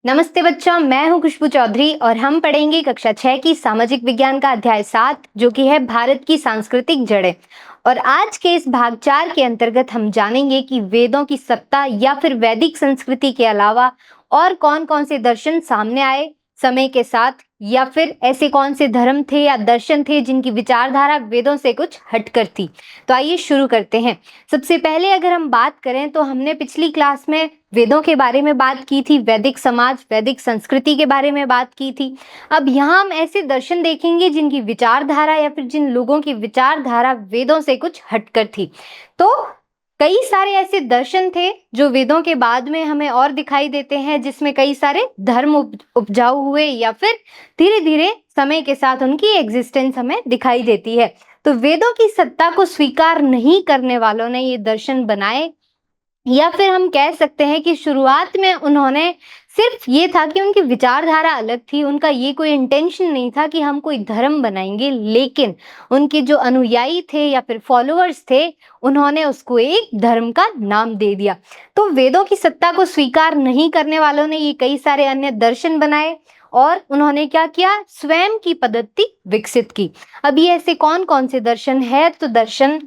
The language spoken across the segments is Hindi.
नमस्ते बच्चों, मैं हूं खुशबू चौधरी और हम पढ़ेंगे कक्षा 6 की सामाजिक विज्ञान का अध्याय 7 जो कि है भारत की सांस्कृतिक जड़ें। और आज के इस भाग 4 के अंतर्गत हम जानेंगे कि वेदों की सत्ता या फिर वैदिक संस्कृति के अलावा और कौन-कौन से दर्शन सामने आए समय के साथ, या फिर ऐसे कौन से धर्म थे या दर्शन थे जिनकी विचारधारा वेदों से कुछ हटकर थी। तो आइए शुरू करते हैं। सबसे पहले अगर हम बात करें तो हमने पिछली क्लास में वेदों के बारे में बात की थी, वैदिक समाज, वैदिक संस्कृति के बारे में बात की थी। अब यहाँ हम ऐसे दर्शन देखेंगे जिनकी विचारधारा या फिर जिन लोगों की विचारधारा वेदों से कुछ हटकर थी। तो कई सारे ऐसे दर्शन थे जो वेदों के बाद में हमें और दिखाई देते हैं, जिसमें कई सारे धर्म उपजाऊ हुए या फिर धीरे धीरे समय के साथ उनकी एग्जिस्टेंस हमें दिखाई देती है। तो वेदों की सत्ता को स्वीकार नहीं करने वालों ने ये दर्शन बनाए, या फिर हम कह सकते हैं कि शुरुआत में उन्होंने सिर्फ ये था कि उनकी विचारधारा अलग थी, उनका ये कोई इंटेंशन नहीं था कि हम कोई धर्म बनाएंगे, लेकिन उनके जो अनुयायी थे या फिर फॉलोअर्स थे, उन्होंने उसको एक धर्म का नाम दे दिया। तो वेदों की सत्ता को स्वीकार नहीं करने वालों ने ये कई सारे अन्य दर्शन बनाए और उन्होंने क्या किया, स्वयं की पद्धति विकसित की। अब ये ऐसे कौन कौन से दर्शन है, तो दर्शन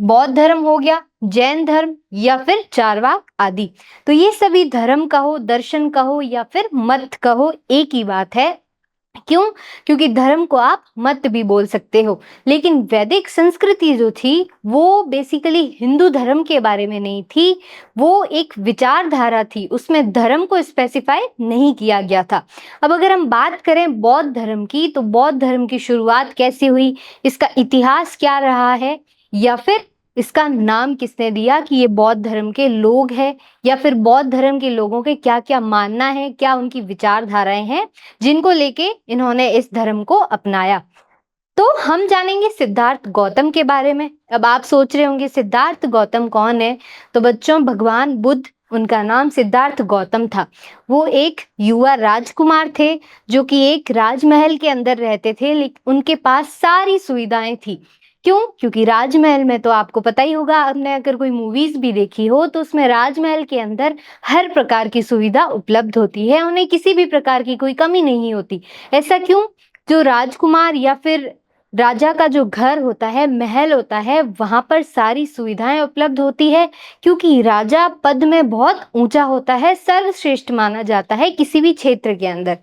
बौद्ध धर्म हो गया, जैन धर्म या फिर चारवाक आदि। तो ये सभी धर्म कहो, दर्शन कहो या फिर मत कहो, एक ही बात है। क्यों? क्योंकि धर्म को आप मत भी बोल सकते हो। लेकिन वैदिक संस्कृति जो थी वो बेसिकली हिंदू धर्म के बारे में नहीं थी, वो एक विचारधारा थी, उसमें धर्म को स्पेसिफाई नहीं किया गया था। अब अगर हम बात करें बौद्ध धर्म की, तो बौद्ध धर्म की शुरुआत कैसे हुई, इसका इतिहास क्या रहा है, या फिर इसका नाम किसने दिया कि ये बौद्ध धर्म के लोग हैं, या फिर बौद्ध धर्म के लोगों के क्या क्या मानना है, क्या उनकी विचारधाराएं हैं जिनको लेके इन्होंने इस धर्म को अपनाया। तो हम जानेंगे सिद्धार्थ गौतम के बारे में। अब आप सोच रहे होंगे सिद्धार्थ गौतम कौन है, तो बच्चों भगवान बुद्ध, उनका नाम सिद्धार्थ गौतम था। वो एक युवा राजकुमार थे जो कि एक राजमहल के अंदर रहते थे, लेकिन उनके पास सारी सुविधाएं थी। क्यों? क्योंकि राजमहल में तो आपको पता ही होगा, आपने अगर कोई मूवीज भी देखी हो तो उसमें राजमहल के अंदर हर प्रकार की सुविधा उपलब्ध होती है, उन्हें किसी भी प्रकार की कोई कमी नहीं होती। ऐसा क्यों? जो राजकुमार या फिर राजा का जो घर होता है, महल होता है, वहां पर सारी सुविधाएं उपलब्ध होती है, क्योंकि राजा पद में बहुत ऊंचा होता है, सर्वश्रेष्ठ माना जाता है किसी भी क्षेत्र के अंदर।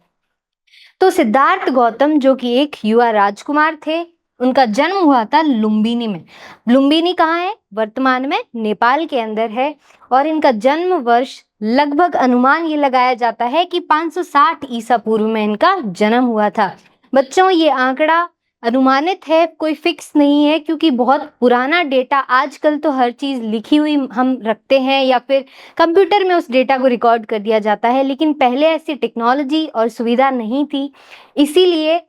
तो सिद्धार्थ गौतम जो कि एक युवा राजकुमार थे, उनका जन्म हुआ था लुम्बिनी में। लुम्बिनी कहाँ है? वर्तमान में नेपाल के अंदर है। और इनका जन्म वर्ष लगभग अनुमान ये लगाया जाता है कि 560 ईसा पूर्व में इनका जन्म हुआ था। बच्चों ये आंकड़ा अनुमानित है, कोई फिक्स नहीं है, क्योंकि बहुत पुराना डेटा, आजकल तो हर चीज लिखी हुई हम रखते हैं या फिर कंप्यूटर में उस डेटा को रिकॉर्ड कर दिया जाता है, लेकिन पहले ऐसी टेक्नोलॉजी और सुविधा नहीं थी। इसीलिए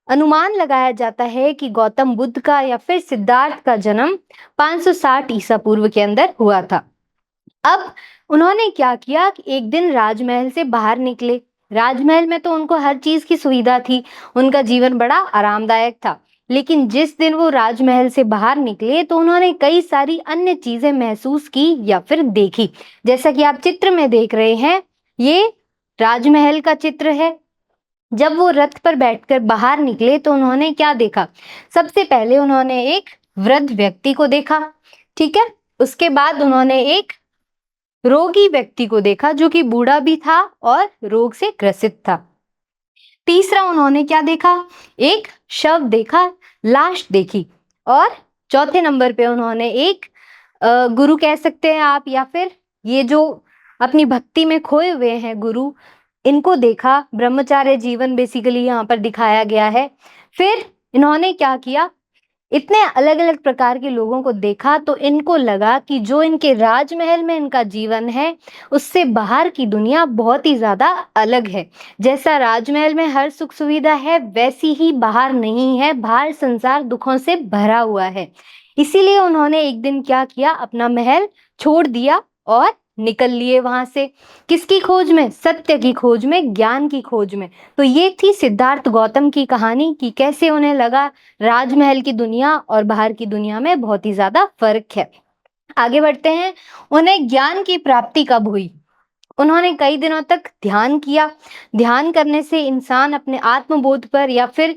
अनुमान लगाया जाता है कि गौतम बुद्ध का या फिर सिद्धार्थ का जन्म 560 ईसा पूर्व के अंदर हुआ था। अब उन्होंने क्या किया कि एक दिन राजमहल से बाहर निकले। राजमहल में तो उनको हर चीज की सुविधा थी, उनका जीवन बड़ा आरामदायक था। लेकिन जिस दिन वो राजमहल से बाहर निकले तो उन्होंने कई सारी अन्य चीजें महसूस की या फिर देखी। जैसा कि आप चित्र में देख रहे हैं, ये राजमहल का चित्र है। जब वो रथ पर बैठकर बाहर निकले तो उन्होंने क्या देखा? सबसे पहले उन्होंने एक वृद्ध व्यक्ति को देखा, ठीक है। उसके बाद उन्होंने एक रोगी व्यक्ति को देखा जो कि बूढ़ा भी था और रोग से ग्रसित था। तीसरा उन्होंने क्या देखा? एक शव देखा, लाश देखी। और चौथे नंबर पे उन्होंने एक गुरु कह सकते हैं आप, या फिर ये जो अपनी भक्ति में खोए हुए हैं गुरु, इनको देखा। ब्रह्मचार्य जीवन बेसिकली यहाँ पर दिखाया गया है। फिर इन्होंने क्या किया, इतने अलग अलग प्रकार के लोगों को देखा तो इनको लगा कि जो इनके राजमहल में इनका जीवन है उससे बाहर की दुनिया बहुत ही ज्यादा अलग है। जैसा राजमहल में हर सुख सुविधा है वैसी ही बाहर नहीं है, बाहर संसार दुखों से भरा हुआ है। इसीलिए उन्होंने एक दिन क्या किया, अपना महल छोड़ दिया और निकल लिए वहां से। किसकी खोज में? सत्य की खोज में, ज्ञान की खोज में। तो ये थी सिद्धार्थ गौतम की कहानी कि कैसे उन्हें लगा राजमहल की दुनिया और बाहर की दुनिया में बहुत ही ज्यादा फर्क है। आगे बढ़ते हैं। उन्हें ज्ञान की प्राप्ति कब हुई? उन्होंने कई दिनों तक ध्यान किया। ध्यान करने से इंसान अपने आत्मबोध पर या फिर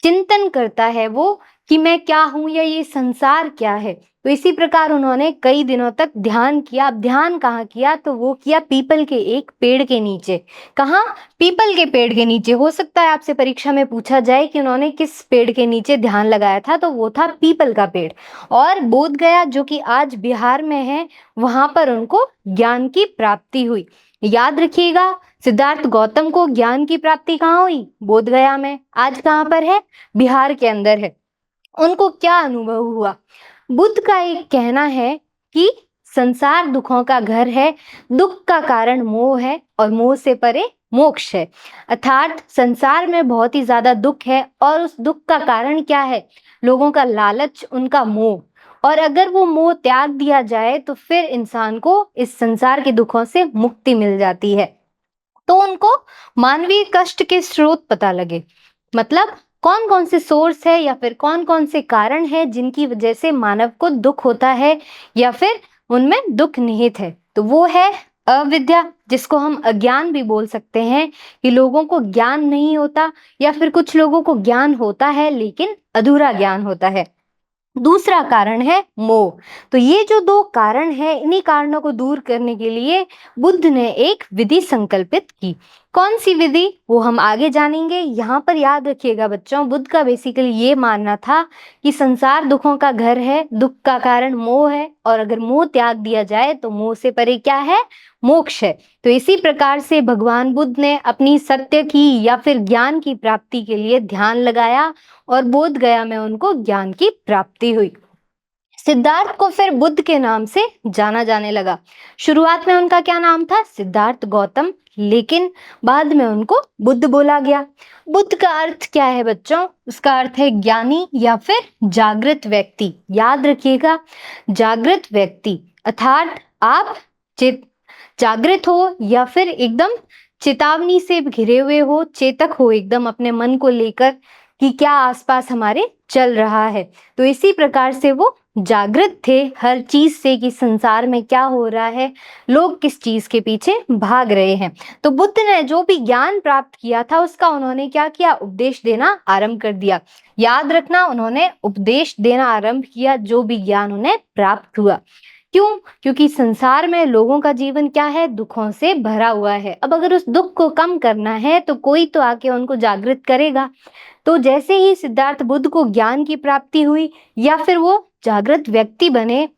चिंतन करता है वो कि मैं क्या हूँ या ये संसार क्या है। तो इसी प्रकार उन्होंने कई दिनों तक ध्यान किया। अब ध्यान कहाँ किया, तो वो किया पीपल के एक पेड़ के नीचे। कहाँ? पीपल के पेड़ के नीचे। हो सकता है आपसे परीक्षा में पूछा जाए कि उन्होंने किस पेड़ के नीचे ध्यान लगाया था, तो वो था पीपल का पेड़। और बोध गया जो कि आज बिहार में है, वहां पर उनको ज्ञान की प्राप्ति हुई। याद रखिएगा, सिद्धार्थ गौतम को ज्ञान की प्राप्ति कहाँ हुई? बोध गया में। आज कहाँ पर है? बिहार के अंदर है। उनको क्या अनुभव हुआ? बुद्ध का एक कहना है कि संसार दुखों का घर है, दुख का कारण मोह है और मोह से परे मोक्ष है। अर्थात संसार में बहुत ही ज्यादा दुख है और उस दुख का कारण क्या है? लोगों का लालच, उनका मोह। और अगर वो मोह त्याग दिया जाए तो फिर इंसान को इस संसार के दुखों से मुक्ति मिल जाती है। तो उनको मानवीय कष्ट के स्रोत पता लगे। मतलब कौन कौन से सोर्स है या फिर कौन कौन से कारण है जिनकी वजह से मानव को दुख होता है या फिर उनमें दुख निहित है। तो वो है अविद्या, जिसको हम अज्ञान भी बोल सकते हैं, कि लोगों को ज्ञान नहीं होता या फिर कुछ लोगों को ज्ञान होता है लेकिन अधूरा ज्ञान होता है। दूसरा कारण है मोह। तो ये जो दो कारण है, इन्हीं कारणों को दूर करने के लिए बुद्ध ने एक विधि संकल्पित की। कौन सी विधि, वो हम आगे जानेंगे। यहाँ पर याद रखिएगा बच्चों, बुद्ध का बेसिकली ये मानना था कि संसार दुखों का घर है, दुख का कारण मोह है, और अगर मोह त्याग दिया जाए तो मोह से परे क्या है? मोक्ष है। तो इसी प्रकार से भगवान बुद्ध ने अपनी सत्य की या फिर ज्ञान की प्राप्ति के लिए ध्यान लगाया और बोध गया में उनको ज्ञान की प्राप्ति हुई। सिद्धार्थ को फिर बुद्ध के नाम से जाना जाने लगा। शुरुआत में उनका क्या नाम था? सिद्धार्थ गौतम, लेकिन बाद में उनको बुद्ध बोला गया। बुद्ध का अर्थ क्या है बच्चों? उसका अर्थ है ज्ञानी या फिर जागृत व्यक्ति। याद रखिएगा, जागृत व्यक्ति अर्थात आप जागृत हो या फिर एकदम चेतावनी से घिरे हुए हो, चेतक हो एकदम अपने मन को लेकर कि क्या आसपास हमारे चल रहा है। तो इसी प्रकार से वो जागृत थे हर चीज से कि संसार में क्या हो रहा है, लोग किस चीज के पीछे भाग रहे हैं। तो बुद्ध ने जो भी ज्ञान प्राप्त किया था उसका उन्होंने क्या किया? उपदेश देना आरंभ कर दिया। याद रखना, उन्होंने उपदेश देना आरंभ किया जो भी ज्ञान उन्हें प्राप्त हुआ। क्यों? क्योंकि संसार में लोगों का जीवन क्या है? दुखों से भरा हुआ है। अब अगर उस दुख को कम करना है तो कोई तो आके उनको जागृत करेगा। तो जैसे ही सिद्धार्थ बुद्ध को ज्ञान की प्राप्ति हुई या फिर वो जागृत व्यक्ति बने,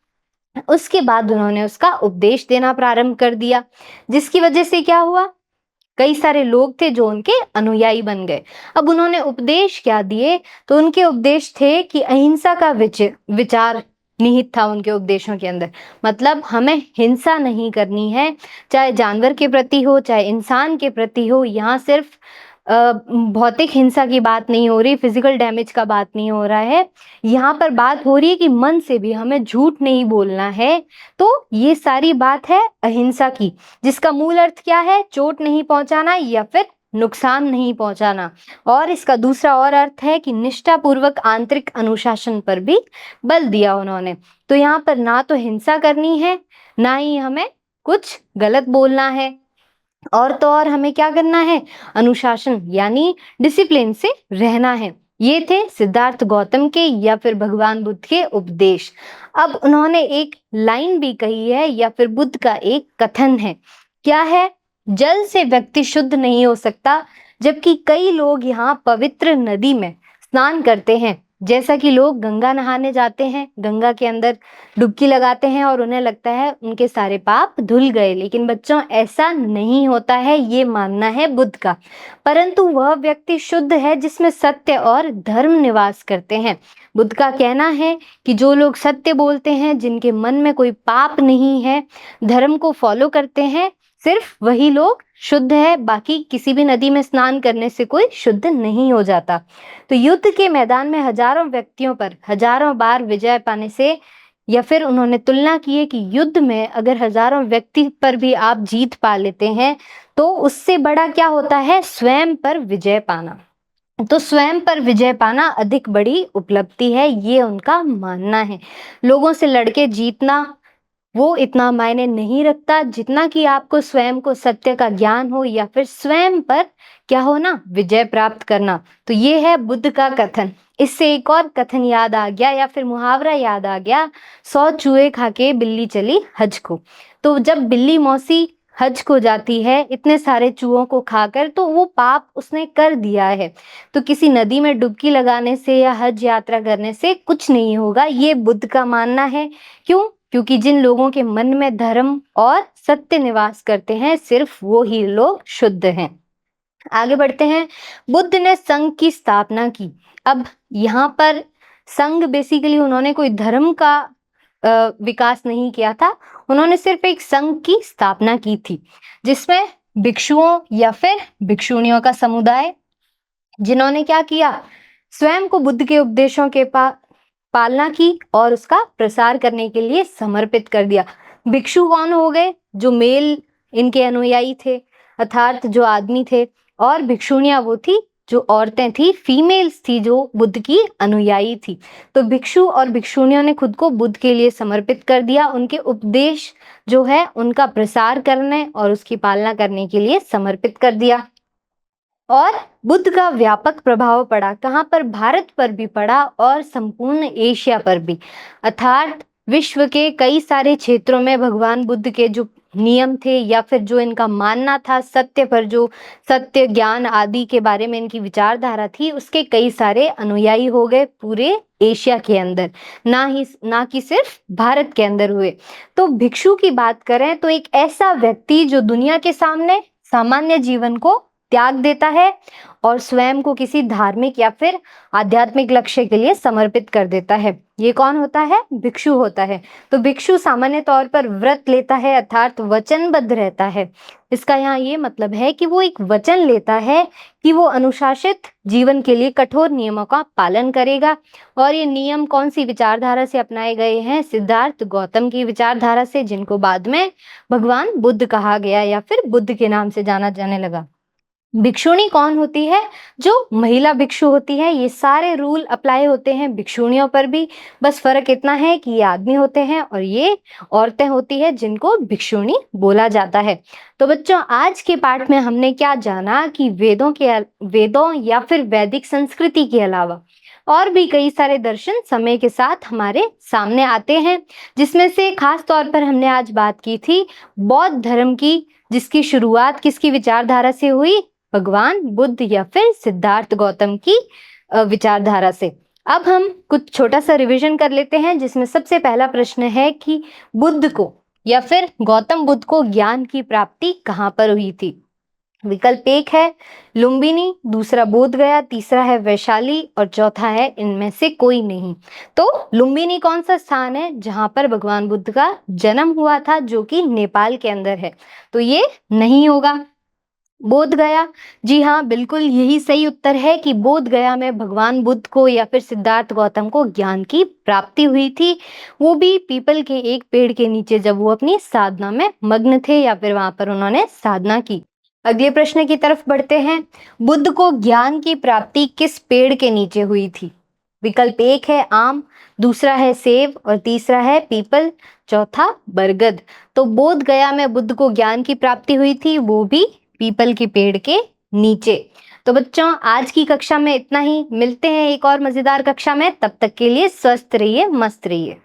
उसके बाद उन्होंने उसका उपदेश देना प्रारंभ कर दिया, जिसकी वजह से क्या हुआ? कई सारे लोग थे जो उनके अनुयायी बन गए। अब उन्होंने उपदेश क्या दिए? तो उनके उपदेश थे कि अहिंसा का विचार निहित था उनके उपदेशों के अंदर। मतलब हमें हिंसा नहीं करनी है, चाहे जानवर के प्रति हो चाहे इंसान के प्रति हो। यहाँ सिर्फ भौतिक हिंसा की बात नहीं हो रही, फिजिकल डैमेज का बात नहीं हो रहा है। यहाँ पर बात हो रही है कि मन से भी हमें झूठ नहीं बोलना है। तो ये सारी बात है अहिंसा की, जिसका मूल अर्थ क्या है? चोट नहीं पहुंचाना या फिर नुकसान नहीं पहुंचाना। और इसका दूसरा और अर्थ है कि निष्ठा पूर्वक आंतरिक अनुशासन पर भी बल दिया उन्होंने। तो यहाँ पर ना तो हिंसा करनी है, ना ही हमें कुछ गलत बोलना है, और तो और हमें क्या करना है? अनुशासन यानी डिसिप्लिन से रहना है। ये थे सिद्धार्थ गौतम के या फिर भगवान बुद्ध के उपदेश। अब उन्होंने एक लाइन भी कही है या फिर बुद्ध का एक कथन है। क्या है? जल से व्यक्ति शुद्ध नहीं हो सकता, जबकि कई लोग यहाँ पवित्र नदी में स्नान करते हैं। जैसा कि लोग गंगा नहाने जाते हैं, गंगा के अंदर डुबकी लगाते हैं और उन्हें लगता है उनके सारे पाप धुल गए, लेकिन बच्चों ऐसा नहीं होता है, ये मानना है बुद्ध का। परंतु वह व्यक्ति शुद्ध है जिसमें सत्य और धर्म निवास करते हैं। बुद्ध का कहना है कि जो लोग सत्य बोलते हैं, जिनके मन में कोई पाप नहीं है, धर्म को फॉलो करते हैं, सिर्फ वही लोग शुद्ध है। बाकी किसी भी नदी में स्नान करने से कोई शुद्ध नहीं हो जाता। तो युद्ध के मैदान में हजारों व्यक्तियों पर हजारों बार विजय पाने से, या फिर उन्होंने तुलना की है कि युद्ध में अगर हजारों व्यक्ति पर भी आप जीत पा लेते हैं तो उससे बड़ा क्या होता है? स्वयं पर विजय पाना। तो स्वयं पर विजय पाना अधिक बड़ी उपलब्धि है, ये उनका मानना है। लोगों से लड़के जीतना वो इतना मायने नहीं रखता जितना कि आपको स्वयं को सत्य का ज्ञान हो या फिर स्वयं पर क्या हो ना, विजय प्राप्त करना। तो ये है बुद्ध का कथन। इससे एक और कथन याद आ गया या फिर मुहावरा याद आ गया, 100 चूहे खा के बिल्ली चली हज को। तो जब बिल्ली मौसी हज को जाती है इतने सारे चूहों को खाकर, तो वो पाप उसने कर दिया है। तो किसी नदी में डुबकी लगाने से या हज यात्रा करने से कुछ नहीं होगा, ये बुद्ध का मानना है। क्यों? क्योंकि जिन लोगों के मन में धर्म और सत्य निवास करते हैं, सिर्फ वो ही लोग शुद्ध हैं। आगे बढ़ते हैं। बुद्ध ने संघ की स्थापना की। अब यहाँ पर संघ बेसिकली उन्होंने कोई धर्म का विकास नहीं किया था, उन्होंने सिर्फ एक संघ की स्थापना की थी, जिसमें भिक्षुओं या फिर भिक्षुणियों का समुदाय, जिन्होंने क्या किया, स्वयं को बुद्ध के उपदेशों के पालना की और उसका प्रसार करने के लिए समर्पित कर दिया। भिक्षु कौन हो गए? जो मेल इनके अनुयायी थे, अर्थात जो आदमी थे, और भिक्षुणियां वो थी जो औरतें थी, फीमेल्स थी जो बुद्ध की अनुयायी थी। तो भिक्षु और भिक्षुणियों ने खुद को बुद्ध के लिए समर्पित कर दिया, उनके उपदेश जो है उनका प्रसार करने और उसकी पालना करने के लिए समर्पित कर दिया। और बुद्ध का व्यापक प्रभाव पड़ा, कहाँ पर? भारत पर भी पड़ा और संपूर्ण एशिया पर भी, अर्थात विश्व के कई सारे क्षेत्रों में भगवान बुद्ध के जो नियम थे या फिर जो इनका मानना था सत्य पर, जो सत्य ज्ञान आदि के बारे में इनकी विचारधारा थी, उसके कई सारे अनुयायी हो गए पूरे एशिया के अंदर, ना कि सिर्फ भारत के अंदर हुए। तो भिक्षु की बात करें तो एक ऐसा व्यक्ति जो दुनिया के सामने सामान्य जीवन को त्याग देता है और स्वयं को किसी धार्मिक या फिर आध्यात्मिक लक्ष्य के लिए समर्पित कर देता है, ये कौन होता है? भिक्षु होता है। तो भिक्षु सामान्य तौर पर व्रत लेता है, अर्थात वचनबद्ध रहता है। इसका यहाँ ये मतलब है कि वो एक वचन लेता है कि वो अनुशासित जीवन के लिए कठोर नियमों का पालन करेगा। और ये नियम कौन सी विचारधारा से अपनाए गए हैं? सिद्धार्थ गौतम की विचारधारा से, जिनको बाद में भगवान बुद्ध कहा गया या फिर बुद्ध के नाम से जाना जाने लगा। भिक्षुणी कौन होती है? जो महिला भिक्षु होती है। ये सारे रूल अप्लाई होते हैं भिक्षुणियों पर भी, बस फर्क इतना है कि ये आदमी होते हैं और ये औरतें होती है जिनको भिक्षुणी बोला जाता है। तो बच्चों, आज के पाठ में हमने क्या जाना कि वेदों या फिर वैदिक संस्कृति के अलावा और भी कई सारे दर्शन समय के साथ हमारे सामने आते हैं, जिसमें से खास तौर पर हमने आज बात की थी बौद्ध धर्म की, जिसकी शुरुआत किसकी विचारधारा से हुई? भगवान बुद्ध या फिर सिद्धार्थ गौतम की विचारधारा से। अब हम कुछ छोटा सा रिवीजन कर लेते हैं, जिसमें सबसे पहला प्रश्न है कि बुद्ध को या फिर गौतम बुद्ध को ज्ञान की प्राप्ति कहाँ पर हुई थी? विकल्प एक है लुम्बिनी, दूसरा बोध गया, तीसरा है वैशाली और चौथा है इनमें से कोई नहीं। तो लुम्बिनी कौन सा स्थान है जहां पर भगवान बुद्ध का जन्म हुआ था, जो कि नेपाल के अंदर है? तो ये नहीं होगा। बोध गया, जी हाँ, बिल्कुल यही सही उत्तर है कि बोध गया में भगवान बुद्ध को या फिर सिद्धार्थ गौतम को ज्ञान की प्राप्ति हुई थी, वो भी पीपल के एक पेड़ के नीचे, जब वो अपनी साधना में मग्न थे या फिर वहां पर उन्होंने साधना की। अगले प्रश्न की तरफ बढ़ते हैं। बुद्ध को ज्ञान की प्राप्ति किस पेड़ के नीचे हुई थी? विकल्प एक है आम, दूसरा है सेब और तीसरा है पीपल, चौथा बरगद। तो बोध गया में बुद्ध को ज्ञान की प्राप्ति हुई थी, वो भी पीपल के पेड़ के नीचे। तो बच्चों, आज की कक्षा में इतना ही। मिलते हैं एक और मजेदार कक्षा में, तब तक के लिए स्वस्थ रहिए, मस्त रहिए।